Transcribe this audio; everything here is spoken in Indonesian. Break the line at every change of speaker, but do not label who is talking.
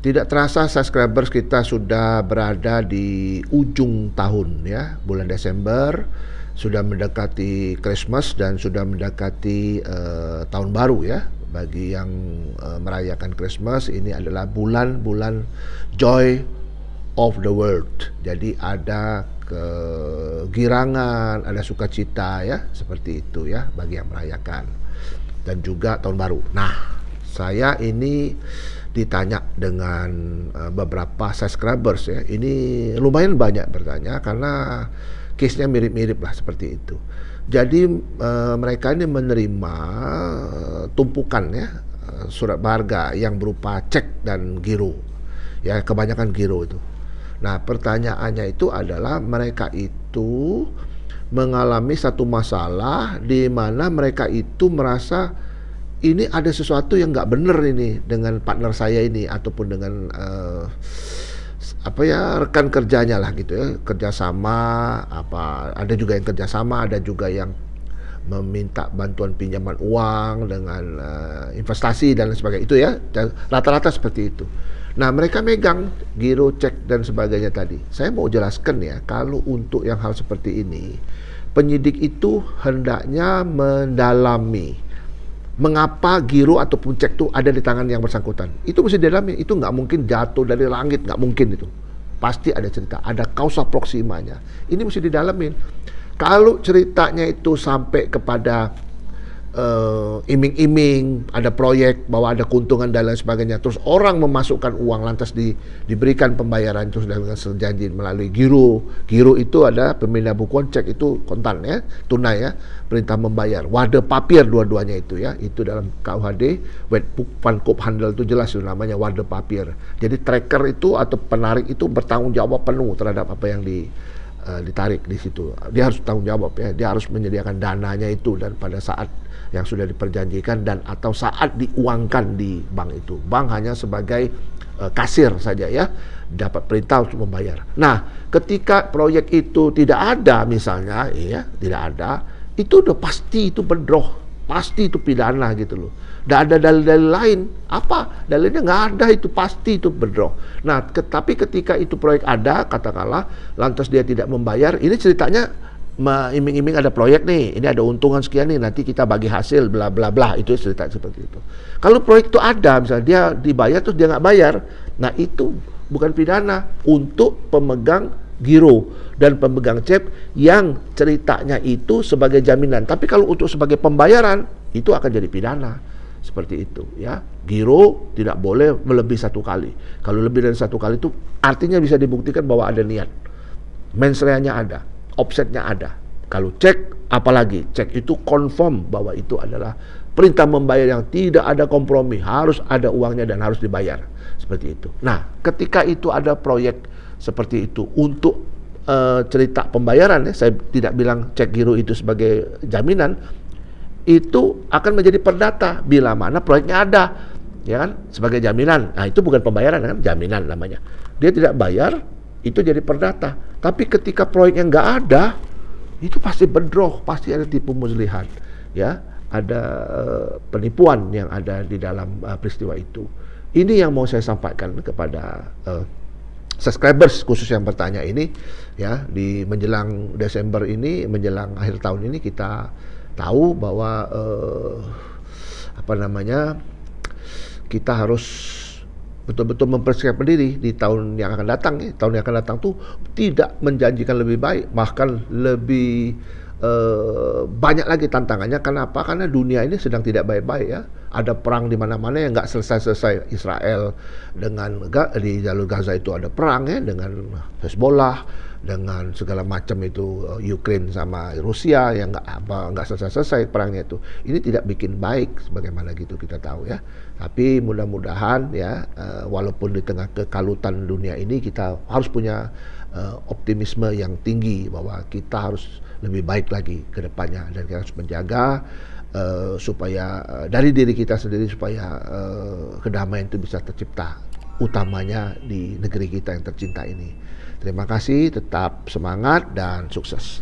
Tidak terasa subscribers kita sudah berada di ujung tahun ya, bulan Desember sudah mendekati Christmas dan sudah mendekati tahun baru ya. Bagi yang merayakan Christmas, ini adalah bulan-bulan joy of the world. Jadi ada kegirangan, ada sukacita ya, seperti itu ya bagi yang merayakan. Dan juga tahun baru. Nah, saya ini ditanya dengan beberapa subscribers ya. Ini lumayan banyak bertanya karena case-nya mirip-mirip lah seperti itu. Jadi mereka ini menerima tumpukan ya surat berharga yang berupa cek dan giro. Ya, kebanyakan giro itu. Nah, pertanyaannya itu adalah mereka itu mengalami satu masalah di mana mereka itu merasa ini ada sesuatu yang nggak bener ini dengan partner saya ini ataupun dengan rekan kerjanya lah gitu ya, kerjasama apa, ada juga yang kerjasama, ada juga yang meminta bantuan pinjaman uang dengan investasi dan sebagainya itu ya, rata-rata seperti itu. Nah, mereka megang giro, cek dan sebagainya tadi. Saya mau jelaskan ya, kalau untuk yang hal seperti ini, penyidik itu hendaknya mendalami mengapa giro ataupun cek itu ada di tangan yang bersangkutan. Itu mesti didalami. Itu nggak mungkin jatuh dari langit, nggak mungkin itu. Pasti ada cerita, ada kausa proksimanya. Ini mesti didalamin. Kalau ceritanya itu sampai kepada iming-iming, ada proyek bahwa ada keuntungan dan lain sebagainya, terus orang memasukkan uang lantas diberikan pembayaran terus dengan sejanji melalui giro. Giro itu ada pemindah bukuan, cek itu kontan ya, tunai ya, perintah membayar. Wade papir dua-duanya itu ya, itu dalam KUHD Wetboek van Koophandel itu jelas itu namanya wade papir. Jadi tracker itu atau penarik itu bertanggung jawab penuh terhadap apa yang ditarik di situ. Dia harus tanggung jawab ya, dia harus menyediakan dananya itu dan pada saat yang sudah diperjanjikan dan atau saat diuangkan di bank itu. Bank hanya sebagai kasir saja ya, dapat perintah untuk membayar. Nah, ketika proyek itu tidak ada misalnya ya, tidak ada, itu udah pasti itu bedroh, pasti itu pidana gitu loh. Tidak ada dalil-dalil lain. Apa? Dalilnya nggak ada, itu pasti itu bedroh. Nah, tapi ketika itu proyek ada, katakanlah, lantas dia tidak membayar, ini ceritanya iming-iming ada proyek nih, ini ada untungan sekian nih, nanti kita bagi hasil, bla bla bla, itu cerita seperti itu. Kalau proyek itu ada, misalnya dia dibayar terus dia nggak bayar, nah itu bukan pidana untuk pemegang giro dan pemegang cek yang ceritanya itu sebagai jaminan. Tapi kalau untuk sebagai pembayaran, itu akan jadi pidana. Seperti itu ya. Giro tidak boleh melebihi satu kali. Kalau lebih dari satu kali itu artinya bisa dibuktikan bahwa ada niat. Mens rea-nya ada, offsetnya ada. Kalau cek, apalagi cek itu confirm bahwa itu adalah perintah membayar yang tidak ada kompromi, harus ada uangnya dan harus dibayar. Seperti itu. Nah, ketika itu ada proyek seperti itu untuk cerita pembayaran ya, saya tidak bilang cek giro itu sebagai jaminan, itu akan menjadi perdata bila mana proyeknya ada, ya kan, sebagai jaminan. Nah, itu bukan pembayaran kan, jaminan namanya. Dia tidak bayar, itu jadi perdata. Tapi ketika proyeknya nggak ada, itu pasti bedroh, pasti ada tipu muslihat, ya, ada penipuan yang ada di dalam peristiwa itu. Ini yang mau saya sampaikan kepada subscribers khusus yang bertanya ini, ya, di menjelang Desember ini, menjelang akhir tahun ini kita tahu bahwa kita harus betul-betul mempersiapkan diri di tahun yang akan datang. Tahun yang akan datang tuh tidak menjanjikan lebih baik, bahkan lebih banyak lagi tantangannya. Kenapa? Karena dunia ini sedang tidak baik-baik ya. Ada perang di mana-mana yang nggak selesai-selesai. Israel dengan di jalur Gaza itu ada perang ya, dengan Hezbollah, dengan segala macam itu, Ukraine sama Rusia yang nggak selesai-selesai perangnya itu. Ini tidak bikin baik sebagaimana gitu kita tahu ya. Tapi mudah-mudahan ya, walaupun di tengah kekalutan dunia ini kita harus punya optimisme yang tinggi bahwa kita harus lebih baik lagi ke depannya dan kita harus menjaga supaya dari diri kita sendiri supaya kedamaian itu bisa tercipta, utamanya di negeri kita yang tercinta ini. Terima kasih, tetap semangat dan sukses.